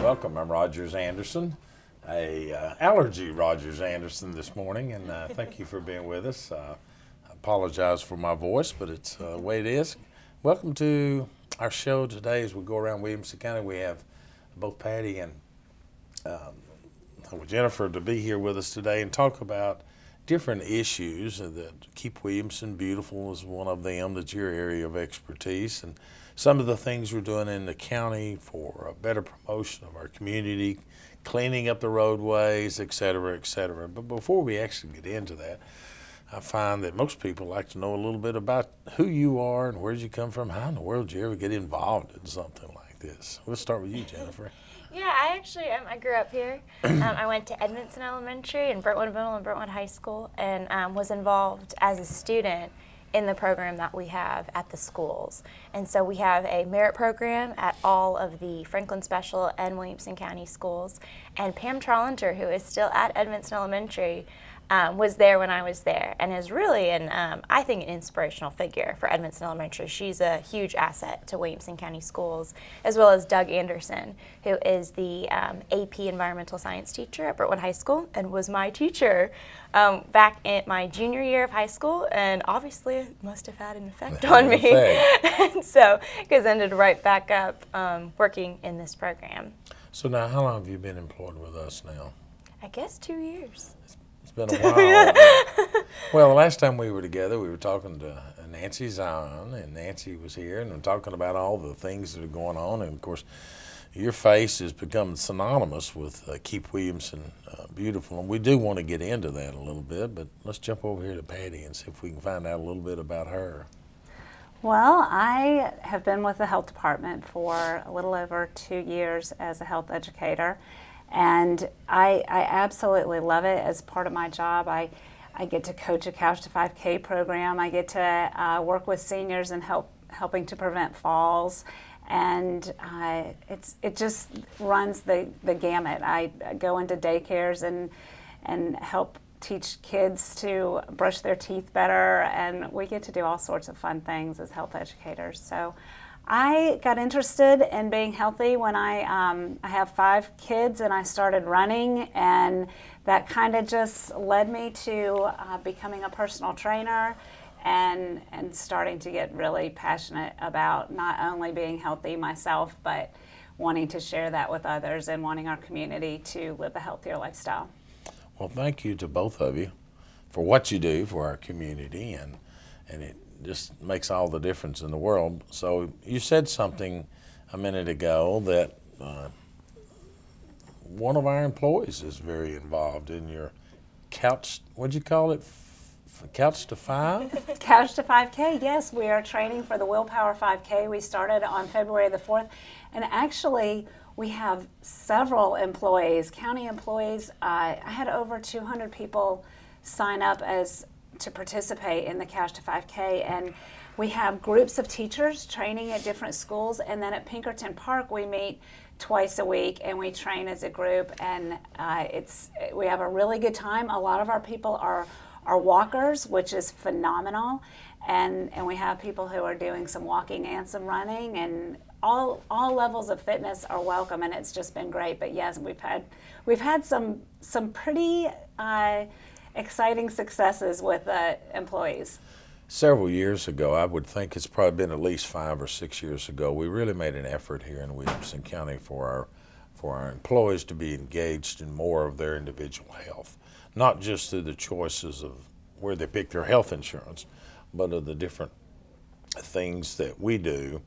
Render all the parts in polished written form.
welcome. I'm Rogers Anderson, allergy Rogers Anderson this morning, and thank you for being with us. I apologize for my voice, but it's the way it is. Welcome to our show today as we go around Williamson County. We have both Patty and Jennifer to be here with us today and talk about different issues that keep Williamson beautiful is one of them. That's your area of expertise, and some of the things we're doing in the county for a better promotion of our community, cleaning up the roadways, et cetera, et cetera. But before we actually get into that, I find that most people like to know a little bit about who you are and where you come from. How in the world did you ever get involved in something like this? We'll start with you, Jennifer. Yeah, I actually I grew up here. I went to Edmondson Elementary and Brentwood Middle and Brentwood High School, and was involved as a student in the program that we have at the schools. And so we have a merit program at all of the Franklin Special and Williamson County schools. And Pam Trollinger, who is still at Edmondson Elementary, was there when I was there, and is really I think an inspirational figure for Edmondson Elementary. She's a huge asset to Williamson County schools, as well as Doug Anderson, who is the AP Environmental Science teacher at Brentwood High School and was my teacher back in my junior year of high school, and obviously it must have had an effect on me. And so, because I ended right back up working in this program. So now, how long have you been employed with us now? I guess 2 years. It's been a while. Well, the last time we were together, we were talking to Nancy Zion, and Nancy was here, and we're talking about all the things that are going on. And of course, your face has become synonymous with Keep Williamson Beautiful, and we do want to get into that a little bit. But let's jump over here to Patty and see if we can find out a little bit about her. Well, I have been with the health department for a little over 2 years as a health educator. And I absolutely love it as part of my job. I get to coach a Couch to 5K program. I get to work with seniors and helping to prevent falls. And it just runs the gamut. I go into daycares and help teach kids to brush their teeth better. And we get to do all sorts of fun things as health educators. So I got interested in being healthy when I have 5 kids and I started running, and that kind of just led me to becoming a personal trainer and starting to get really passionate about not only being healthy myself, but wanting to share that with others and wanting our community to live a healthier lifestyle. Well, thank you to both of you for what you do for our community, and it just makes all the difference in the world. So you said something a minute ago that one of our employees is very involved in your couch, what'd you call it, Couch to 5? Couch to 5K, yes. We are training for the Willpower 5K. We started on February the 4th, and actually we have several employees, county employees. I had over 200 people sign up to participate in the Couch to 5K, and we have groups of teachers training at different schools, and then at Pinkerton Park we meet twice a week and we train as a group, and we have a really good time. A lot of our people are walkers, which is phenomenal, and we have people who are doing some walking and some running, and all levels of fitness are welcome, and it's just been great. But yes, we've had some pretty exciting successes with employees. Several years ago, I would think it's probably been at least 5 or 6 years ago, we really made an effort here in Williamson County for our employees to be engaged in more of their individual health, not just through the choices of where they pick their health insurance, but of the different things that we do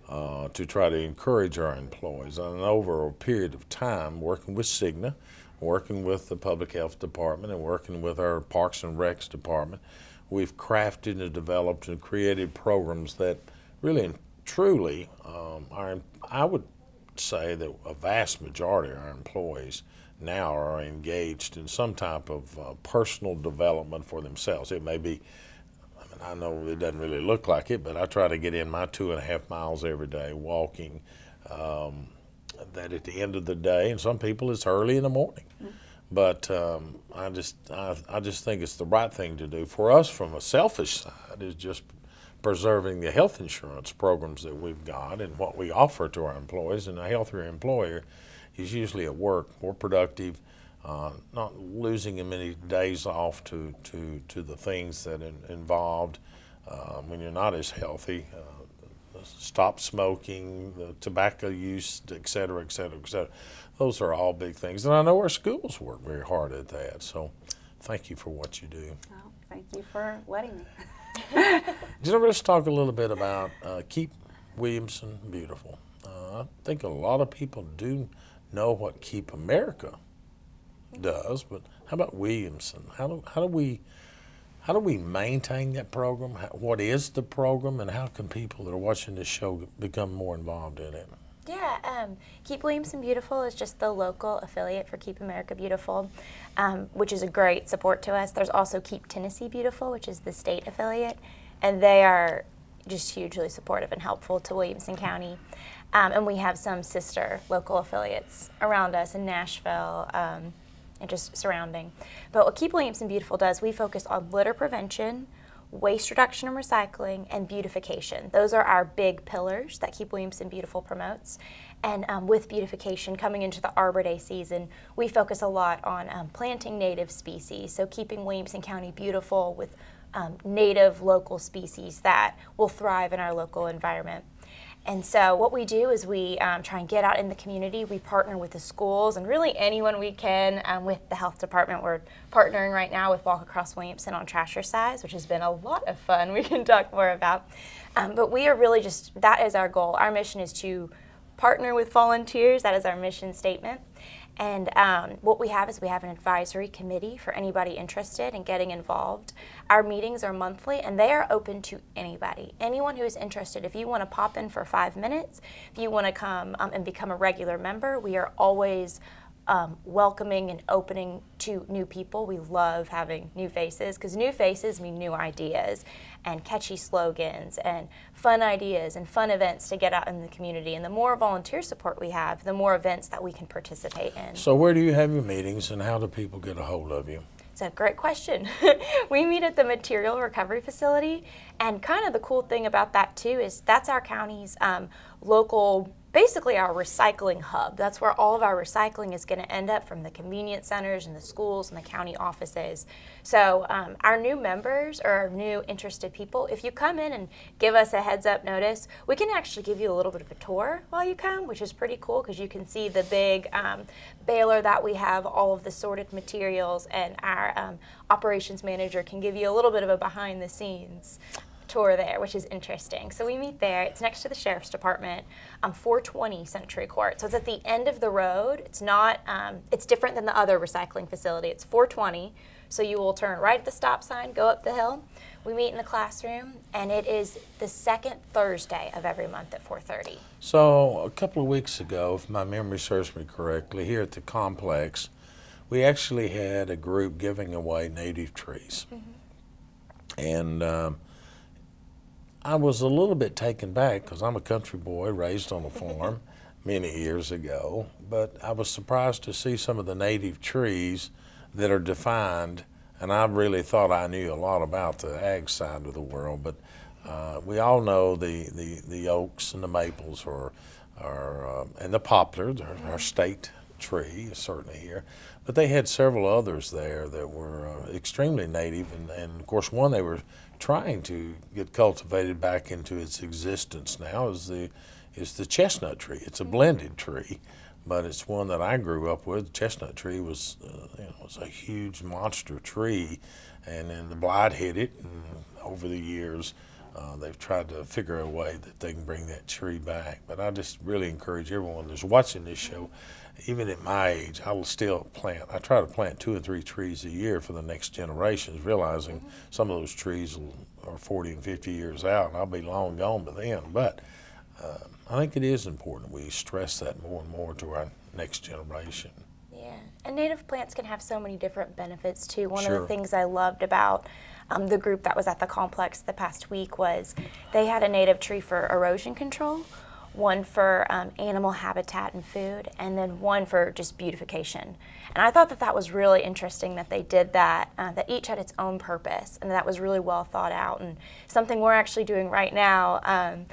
to try to encourage our employees. And over a period of time, working with Cigna, working with the Public Health Department, and working with our Parks and Recs Department, we've crafted and developed and created programs that really and truly I would say that a vast majority of our employees now are engaged in some type of personal development for themselves. It may be, I know it doesn't really look like it, but I try to get in my 2.5 miles every day walking. That at the end of the day, and some people it's early in the morning, but I just think it's the right thing to do for us. From a selfish side, is just preserving the health insurance programs that we've got and what we offer to our employees. And a healthier employer he's usually at work, more productive, not losing as many days off to the things that involved when you're not as healthy. Stop smoking, the tobacco use, et cetera, et cetera, et cetera. Those are all big things. And I know our schools work very hard at that. So thank you for what you do. Well, thank you for letting me. Let's talk a little bit about Keep Williamson Beautiful. I think a lot of people do know what Keep America does, but how about Williamson? How do we maintain that program? What is the program, and how can people that are watching this show become more involved in it? Yeah, Keep Williamson Beautiful is just the local affiliate for Keep America Beautiful, which is a great support to us. There's also Keep Tennessee Beautiful, which is the state affiliate, and they are just hugely supportive and helpful to Williamson County. And we have some sister local affiliates around us in Nashville and just surrounding. But what Keep Williamson Beautiful does, we focus on litter prevention, waste reduction and recycling, and beautification. Those are our big pillars that Keep Williamson Beautiful promotes. And with beautification coming into the Arbor Day season, we focus a lot on planting native species, so keeping Williamson County beautiful with native local species that will thrive in our local environment. And so what we do is we try and get out in the community. We partner with the schools and really anyone we can with the health department. We're partnering right now with Walk Across Williamson on Trashercise, which has been a lot of fun. We can talk more about. But we are really that is our goal. Our mission is to partner with volunteers. That is our mission statement. And what we have is we have an advisory committee for anybody interested in getting involved. Our meetings are monthly, and they are open to anybody. Anyone who is interested, if you want to pop in for 5 minutes, if you want to come and become a regular member, we are always welcoming and opening to new people. We love having new faces because new faces mean new ideas and catchy slogans and fun ideas and fun events to get out in the community. And the more volunteer support we have, the more events that we can participate in. So where do you have your meetings, and how do people get a hold of you? It's a great question. We meet at the Material Recovery Facility, and kind of the cool thing about that too is that's our county's local, basically our recycling hub. That's where all of our recycling is going to end up, from the convenience centers and the schools and the county offices. So our new members or our new interested people, if you come in and give us a heads up notice, we can actually give you a little bit of a tour while you come, which is pretty cool because you can see the big baler that we have, all of the sorted materials, and our operations manager can give you a little bit of a behind the scenes tour there, which is interesting. So we meet there. It's next to the Sheriff's Department, 420 Century Court. So it's at the end of the road. It's not, it's different than the other recycling facility. It's 420. So you will turn right at the stop sign, go up the hill. We meet in the classroom, and it is the second Thursday of every month at 4:30. So a couple of weeks ago, if my memory serves me correctly, here at the complex, we actually had a group giving away native trees. Mm-hmm. And I was a little bit taken back because I'm a country boy raised on a farm many years ago, but I was surprised to see some of the native trees that are defined, and I really thought I knew a lot about the ag side of the world, but we all know the oaks and the maples and the poplar, our state tree is certainly here, but they had several others there that were extremely native, and of course one they were trying to get cultivated back into its existence now is the chestnut tree. It's a blended tree, but it's one that I grew up with. The chestnut tree was was a huge monster tree, and then the blight hit it, and over the years they've tried to figure a way that they can bring that tree back. But I just really encourage everyone that's watching this show, even at my age, I will still plant. I try to plant 2 or 3 trees a year for the next generations, realizing some of those trees are 40 and 50 years out, and I'll be long gone by then. But I think it is important we stress that more and more to our next generation. Yeah, and native plants can have so many different benefits too. One Sure. of the things I loved about the group that was at the complex the past week was they had a native tree for erosion control, one for animal habitat and food, and then one for just beautification. And I thought that was really interesting that they did that, that each had its own purpose, and that was really well thought out, and something we're actually doing right now.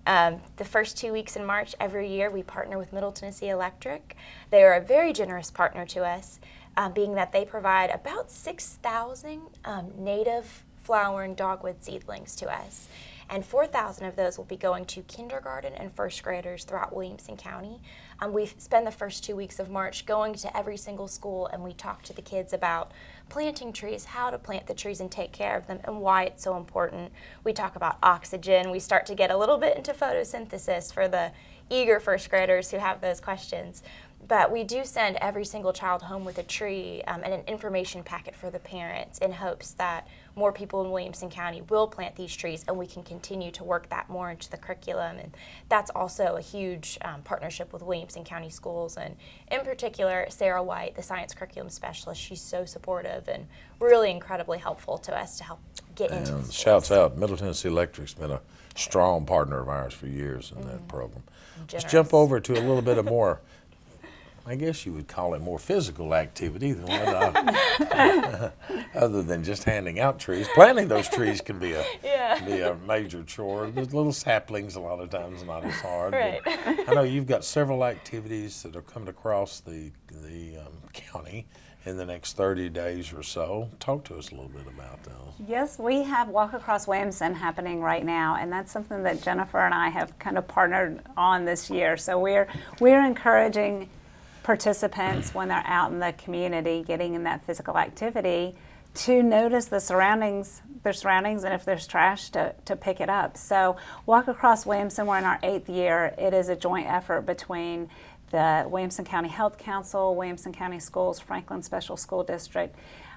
The first 2 weeks in March every year, we partner with Middle Tennessee Electric. They are a very generous partner to us, being that they provide about 6,000 native flowering dogwood seedlings to us. And 4,000 of those will be going to kindergarten and first graders throughout Williamson County. We spend the first 2 weeks of March going to every single school, and we talk to the kids about planting trees, how to plant the trees and take care of them, and why it's so important. We talk about oxygen. We start to get a little bit into photosynthesis for the eager first graders who have those questions. But we do send every single child home with a tree and an information packet for the parents in hopes that more people in Williamson County will plant these trees, and we can continue to work that more into the curriculum. And that's also a huge partnership with Williamson County Schools, and in particular, Sarah White, the science curriculum specialist. She's so supportive and really incredibly helpful to us to help get into the schools. Shouts out, Middle Tennessee Electric's been a strong partner of ours for years in that program. Generous. Let's jump over to a little bit of more, I guess you would call it more physical activity than what other than just handing out trees. Planting those trees can be a major chore. The little saplings a lot of times not as hard. Right. I know you've got several activities that are coming across the county in the next 30 days or so. Talk to us a little bit about those. Yes, we have Walk Across Williamson happening right now, and that's something that Jennifer and I have kind of partnered on this year. So we're encouraging participants when they're out in the community getting in that physical activity to notice their surroundings, and if there's trash, to pick it up. So Walk Across Williamson, we're in our 8th year. It is a joint effort between the Williamson County Health Council, Williamson County Schools, Franklin Special School District.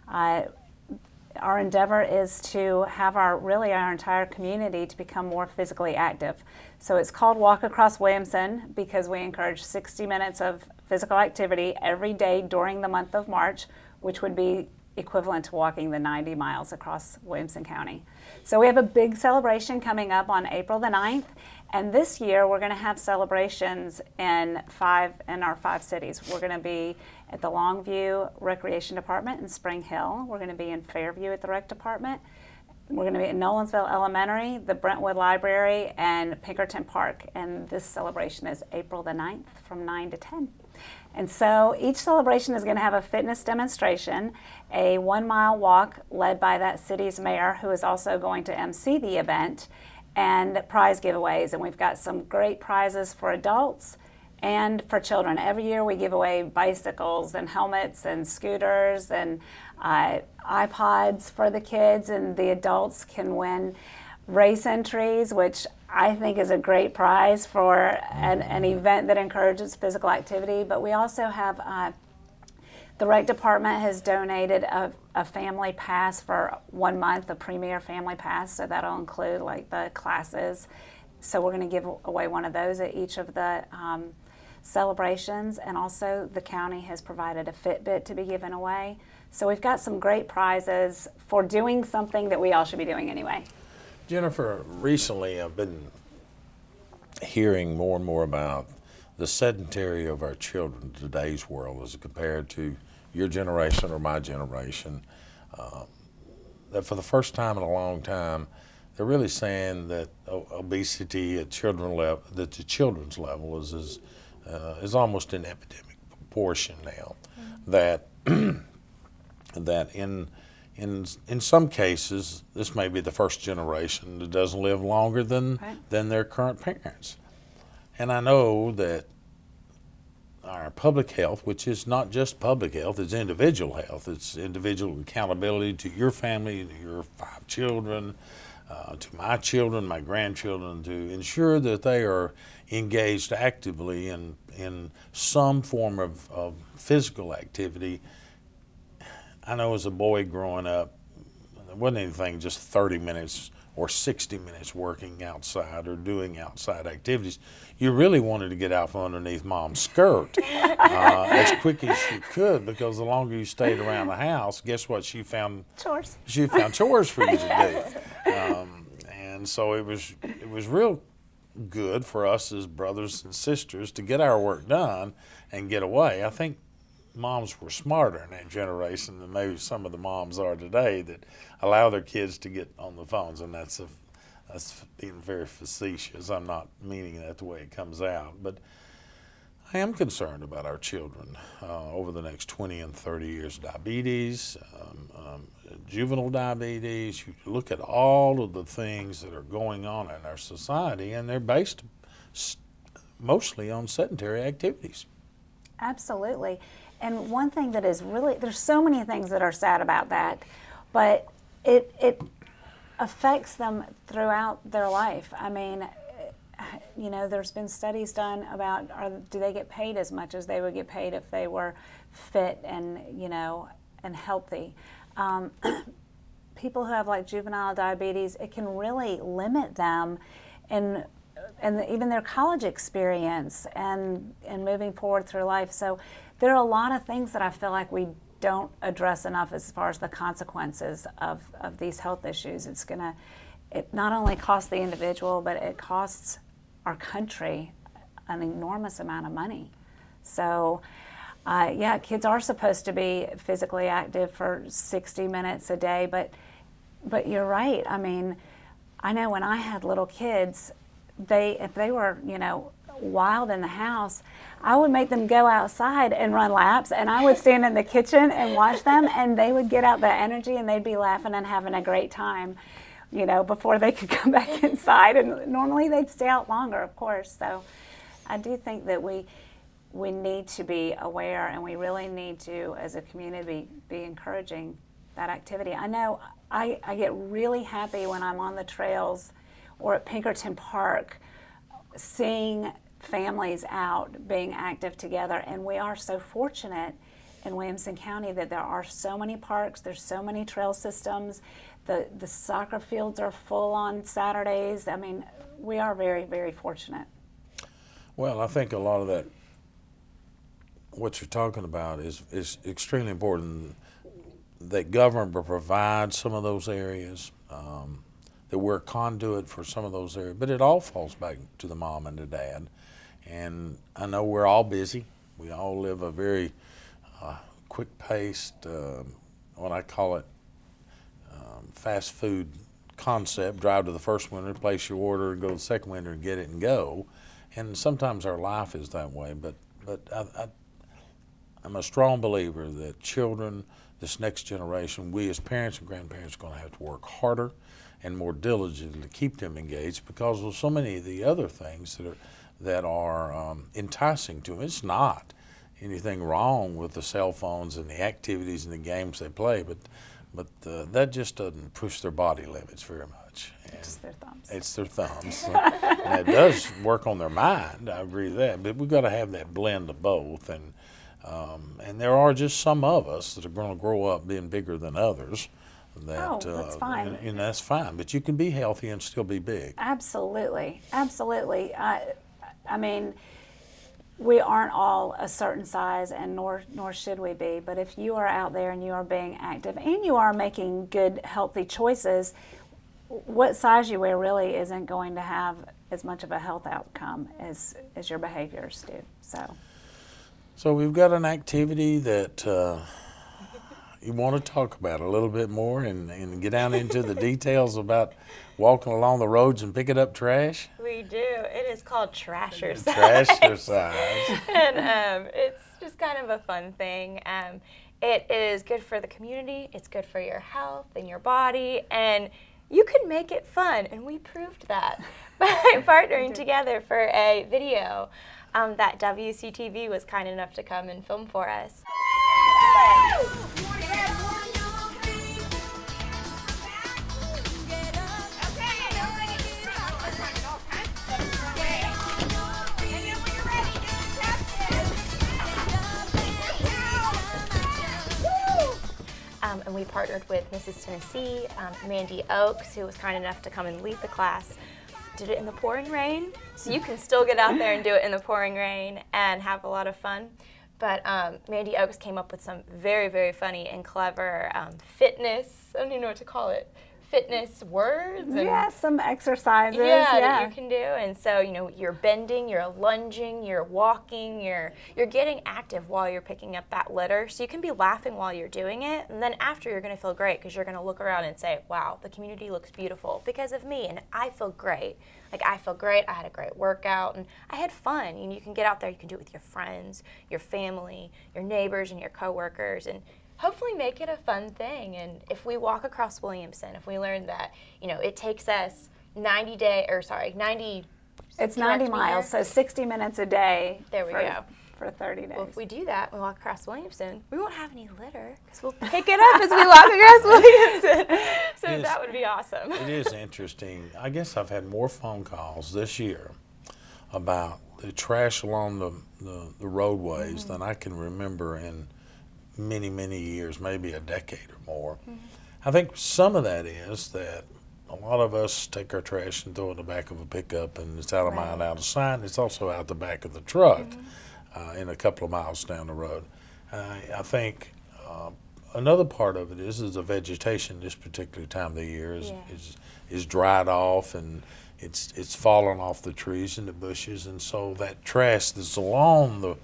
Our endeavor is to have our entire community to become more physically active. So it's called Walk Across Williamson because we encourage 60 minutes of physical activity every day during the month of March, which would be equivalent to walking the 90 miles across Williamson County. So we have a big celebration coming up on April the 9th, and this year we're going to have celebrations in our 5 cities. We're going to be at the Longview Recreation Department in Spring Hill. We're going to be in Fairview at the Rec Department. We're going to be at Nolensville Elementary, the Brentwood Library, and Pinkerton Park. And this celebration is April the 9th from 9 to 10. And so each celebration is going to have a fitness demonstration, a 1-mile walk led by that city's mayor, who is also going to MC the event, and prize giveaways. And we've got some great prizes for adults and for children. Every year we give away bicycles and helmets and scooters and iPods for the kids, and the adults can win race entries, which I think is a great prize for an event that encourages physical activity. But we also have the Rec Department has donated a family pass for 1 month, a premier family pass, so that'll include like the classes. So we're going to give away one of those at each of the celebrations, and also the county has provided a Fitbit to be given away. So we've got some great prizes for doing something that we all should be doing anyway. Jennifer, recently I've been hearing more and more about the sedentary of our children in today's world as compared to your generation or my generation. That for the first time in a long time, they're really saying that obesity at the children's level is almost an epidemic proportion now. That that in some cases, this may be the first generation that doesn't live longer than their current parents. And I know that our public health, which is not just public health, it's individual health. It's individual accountability to your family, to your 5 children, to my children, my grandchildren, to ensure that they are engaged actively in some form of physical activity. I know as a boy growing up, there wasn't anything just 30 minutes or 60 minutes working outside or doing outside activities. You really wanted to get out from underneath mom's skirt as quick as you could, because the longer you stayed around the house, guess what? She found Chores. She found chores for you to do. And so it was real good for us as brothers and sisters to get our work done and get away. I think moms were smarter in that generation than maybe some of the moms are today that allow their kids to get on the phones, and that's That's being very facetious. I'm not meaning that the way it comes out, but I am concerned about our children over the next 20 and 30 years. Diabetes, juvenile diabetes. You look at all of the things that are going on in our society, and they're based mostly on sedentary activities. Absolutely. And one thing that is really, there's so many things that are sad about that, but it affects them throughout their life. I mean, you know, there's been studies done about do they get paid as much as they would get paid if they were fit and, you know, and healthy. People who have like juvenile diabetes, it can really limit them in and even their college experience and moving forward through life. So there are a lot of things that I feel like we don't address enough as far as the consequences of these health issues. It not only costs the individual, but it costs our country an enormous amount of money. So yeah, kids are supposed to be physically active for 60 minutes a day, but you're right. I mean, I know when I had little kids, if they were, you know, wild in the house, I would make them go outside and run laps, and I would stand in the kitchen and watch them, and they would get out the energy and they'd be laughing and having a great time, you know, before they could come back inside. And normally they'd stay out longer, of course. So I do think that we need to be aware, and we really need to, as a community, be encouraging that activity. I know I get really happy when I'm on the trails or at Pinkerton Park seeing families out being active together, and we are so fortunate in Williamson County that there are so many parks, there's so many trail systems, the soccer fields are full on Saturdays. I mean, we are very, very fortunate. Well, I think a lot of that, what you're talking about is extremely important, that government provides some of those areas, that we're a conduit for some of those areas, but it all falls back to the mom and the dad. And I know we're all busy. We all live a very quick-paced, what I call it, fast food concept. Drive to the first window, place your order, and go to the second window and get it and go. And sometimes our life is that way, but I'm a strong believer that children, this next generation, we as parents and grandparents are going to have to work harder and more diligently to keep them engaged because of so many of the other things that are enticing to them. It's not anything wrong with the cell phones and the activities and the games they play, but that just doesn't push their body limits very much. It's their thumbs. It's their thumbs. And it does work on their mind, I agree with that, but we've got to have that blend of both. And there are just some of us that are going to grow up being bigger than others. That's fine. And that's fine, but you can be healthy and still be big. Absolutely, absolutely. I mean, we aren't all a certain size, and nor should we be. But if you are out there and you are being active and you are making good, healthy choices, what size you wear really isn't going to have as much of a health outcome as your behaviors do. So we've got an activity that you want to talk about a little bit more and get down into the details about walking along the roads and picking up trash? We do. It is called Trashercise. Trashercise. And it's just kind of a fun thing. It is good for the community. It's good for your health and your body. And you can make it fun. And we proved that by partnering together for a video that WCTV was kind enough to come and film for us. And we partnered with Mrs. Tennessee, Mandy Oakes, who was kind enough to come and lead the class. Did it in the pouring rain, so you can still get out there and do it in the pouring rain and have a lot of fun. But Mandy Oakes came up with some very, very funny and clever fitness, I don't even know what to call it, fitness words. And some exercises. that you can do. And so, you're bending, you're lunging, you're walking, you're getting active while you're picking up that litter. So you can be laughing while you're doing it. And then after, you're going to feel great because you're going to look around and say, wow, the community looks beautiful because of me. And I feel great. Like, I feel great. I had a great workout and I had fun. And you can get out there, you can do it with your friends, your family, your neighbors, and your coworkers. And hopefully make it a fun thing. And if we walk across Williamson, if we learn that, it takes us 90 It's 90 miles, so 60 minutes a day. There we go. For 30 days. Well, if we do that, we walk across Williamson, we won't have any litter because we'll pick it up as we walk across Williamson. So that would be awesome. It is interesting. I guess I've had more phone calls this year about the trash along the roadways than I can remember in many, many years, maybe a decade or more. I think some of that is that a lot of us take our trash and throw it in the back of a pickup, and it's out of mind, out of sight. It's also out the back of the truck in a couple of miles down the road. I think another part of it is the vegetation this particular time of the year is dried off, and it's fallen off the trees and the bushes, and so that trash that's along the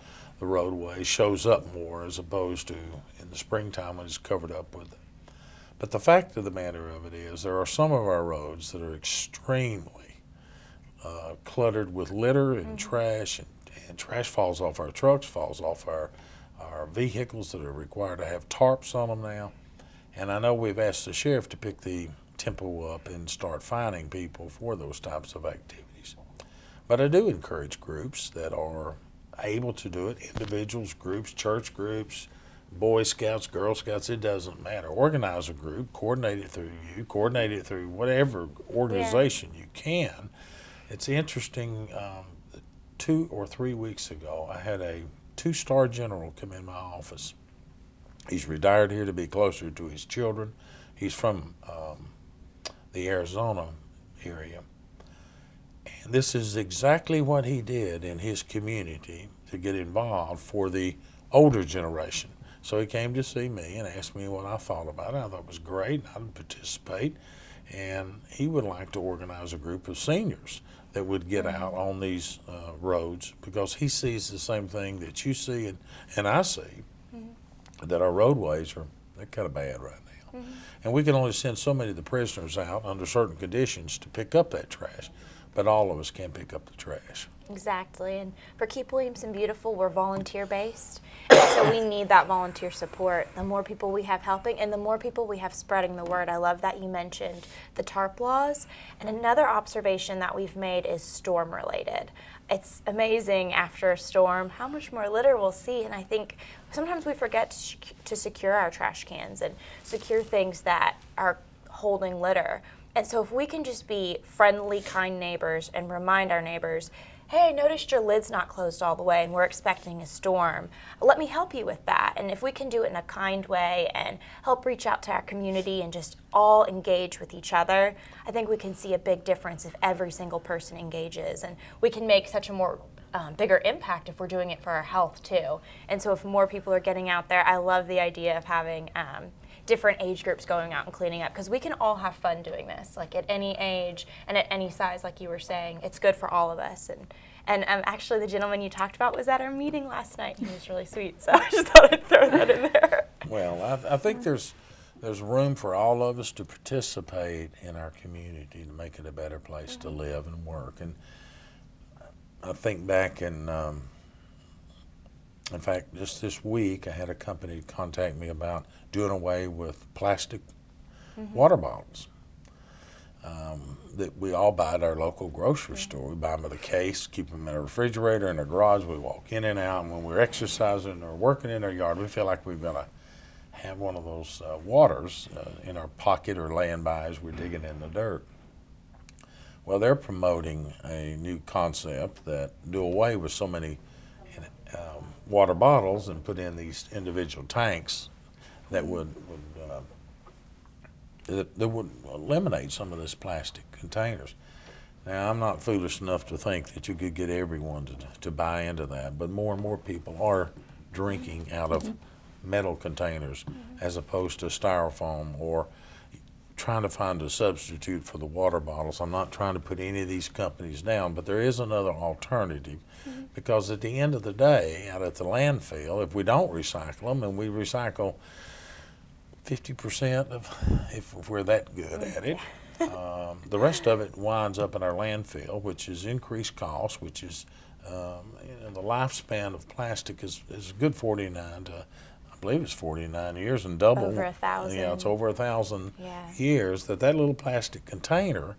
roadway shows up more as opposed to in the springtime when it's covered up with it. But the fact of the matter of it is there are some of our roads that are extremely cluttered with litter and trash, and trash falls off our trucks, falls off our vehicles that are required to have tarps on them now. And I know we've asked the sheriff to pick the tempo up and start fining people for those types of activities. But I do encourage groups that are able to do it, individuals, groups, church groups, Boy Scouts, Girl Scouts, it doesn't matter. Organize a group, coordinate it through you, coordinate it through whatever organization you can. It's interesting, 2 or 3 weeks ago, I had a 2-star general come in my office. He's retired here to be closer to his children. He's from the Arizona area. And this is exactly what he did in his community to get involved for the older generation. So he came to see me and asked me what I thought about it. I thought it was great, and I'd participate. And he would like to organize a group of seniors that would get out on these roads, because he sees the same thing that you see and I see, that our roadways they're kind of bad right now. And we can only send so many of the prisoners out under certain conditions to pick up that trash, but all of us can't pick up the trash. Exactly. And for Keep Williamson Beautiful, we're volunteer-based. And so we need that volunteer support. The more people we have helping and the more people we have spreading the word. I love that you mentioned the TARP laws. And another observation that we've made is storm-related. It's amazing after a storm how much more litter we'll see. And I think sometimes we forget to secure our trash cans and secure things that are holding litter. And so if we can just be friendly, kind neighbors and remind our neighbors, hey, I noticed your lid's not closed all the way and we're expecting a storm. Let me help you with that. And if we can do it in a kind way and help reach out to our community and just all engage with each other, I think we can see a big difference if every single person engages. And we can make such a more bigger impact if we're doing it for our health too. And so if more people are getting out there, I love the idea of having different age groups going out and cleaning up, because we can all have fun doing this, like at any age and at any size, like you were saying. It's good for all of us. And actually the gentleman you talked about was at our meeting last night. He was really sweet, so I just thought I'd throw that in there. Well, I think there's room for all of us to participate in our community to make it a better place to live and work. And I think back in fact, just this week, I had a company contact me about doing away with plastic water bottles that we all buy at our local grocery store. We buy them with a case, keep them in a refrigerator, in our garage. We walk in and out, and when we're exercising or working in our yard, we feel like we've got to have one of those waters in our pocket or laying by as we're digging in the dirt. Well, they're promoting a new concept that do away with so many water bottles and put in these individual tanks that would eliminate some of this plastic containers. Now, I'm not foolish enough to think that you could get everyone to buy into that, but more and more people are drinking out of metal containers as opposed to styrofoam or trying to find a substitute for the water bottles. I'm not trying to put any of these companies down, but there is another alternative, because at the end of the day, out at the landfill, if we don't recycle them, and we recycle 50% of, if we're that good at it, the rest of it winds up in our landfill, which is increased cost, which is, the lifespan of plastic is a good 49 to, I believe it's 49 years, and double. Over 1,000. Yeah, it's over 1,000 Yeah. years that little plastic container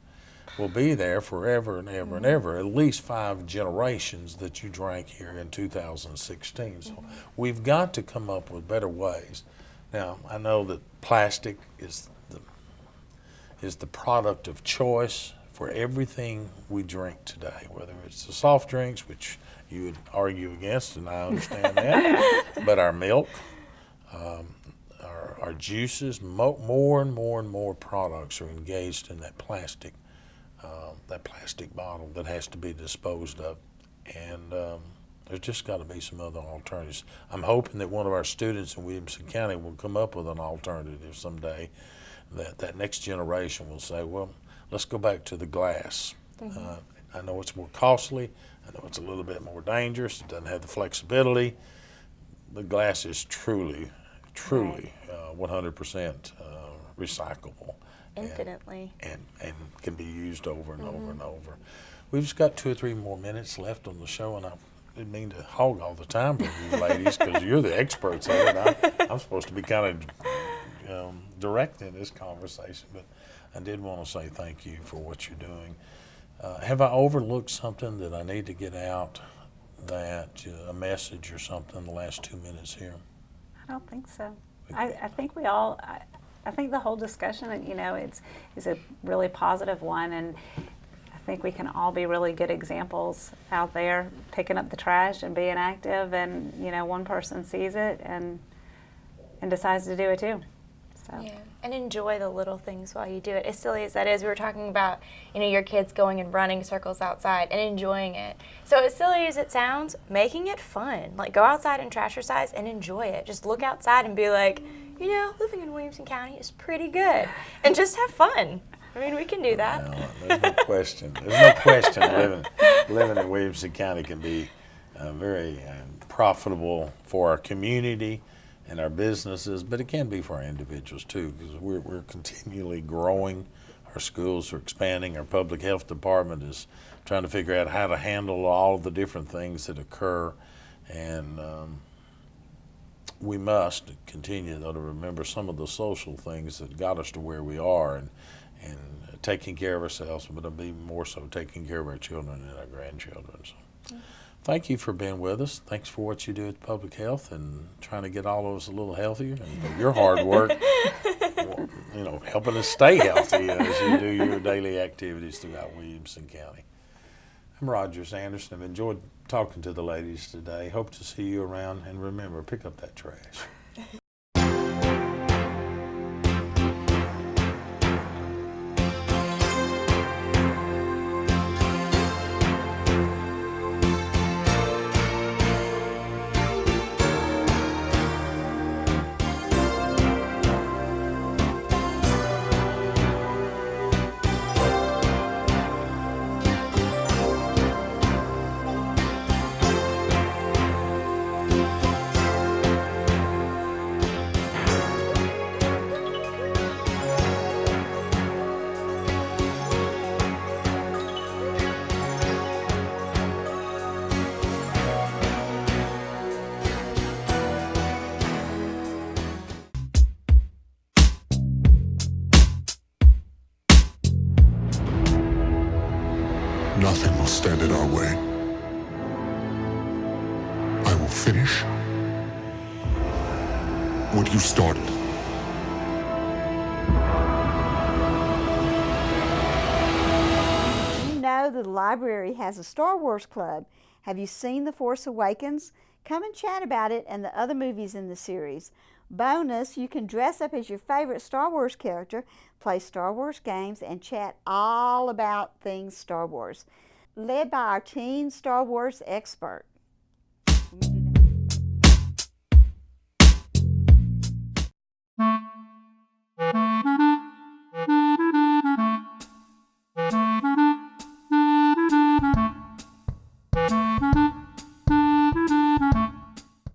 will be there forever and ever and ever, at least 5 generations that you drank here in 2016. So we've got to come up with better ways. Now, I know that plastic is the product of choice for everything we drink today, whether it's the soft drinks, which you would argue against, and I understand that, but our milk, our juices, more and more products are engaged in that plastic bottle that has to be disposed of, and there's just got to be some other alternatives. I'm hoping that one of our students in Williamson County will come up with an alternative someday, that next generation will say, well, let's go back to the glass. I know it's more costly. I know it's a little bit more dangerous. It doesn't have the flexibility. The glass is truly 100% recyclable. Infinitely. And can be used over and over and over. We've just got 2 or 3 more minutes left on the show, and I didn't mean to hog all the time from you ladies, because you're the experts at it. I'm supposed to be kind of directing this conversation, but I did want to say thank you for what you're doing. Have I overlooked something that I need to get out, that a message or something in the last 2 minutes here? I don't think so. I think we all, I think the whole discussion, is a really positive one, and I think we can all be really good examples out there, picking up the trash and being active, and one person sees it and decides to do it too. So. Yeah, and enjoy the little things while you do it. As silly as that is, we were talking about, your kids going and running circles outside and enjoying it. So as silly as it sounds, making it fun. Like, go outside and trash your size and enjoy it. Just look outside and be like, living in Williamson County is pretty good. And just have fun. I mean, we can do that. No, there's no question. There's no question living in Williamson County can be very profitable for our community and our businesses, but it can be for our individuals too, because we're continually growing. Our schools are expanding. Our public health department is trying to figure out how to handle all of the different things that occur, and we must continue, though, to remember some of the social things that got us to where we are, and taking care of ourselves, but to be more so taking care of our children and our grandchildren. So. Thank you for being with us. Thanks for what you do with public health and trying to get all of us a little healthier, and for your hard work, helping us stay healthy as you do your daily activities throughout Williamson County. I'm Roger Sanderson. I've enjoyed talking to the ladies today. Hope to see you around, and remember, pick up that trash. Nothing will stand in our way. I will finish what you started. You know the library has a Star Wars club. Have you seen The Force Awakens? Come and chat about it and the other movies in the series. Bonus, you can dress up as your favorite Star Wars character, play Star Wars games, and chat all about things Star Wars. Led by our teen Star Wars expert.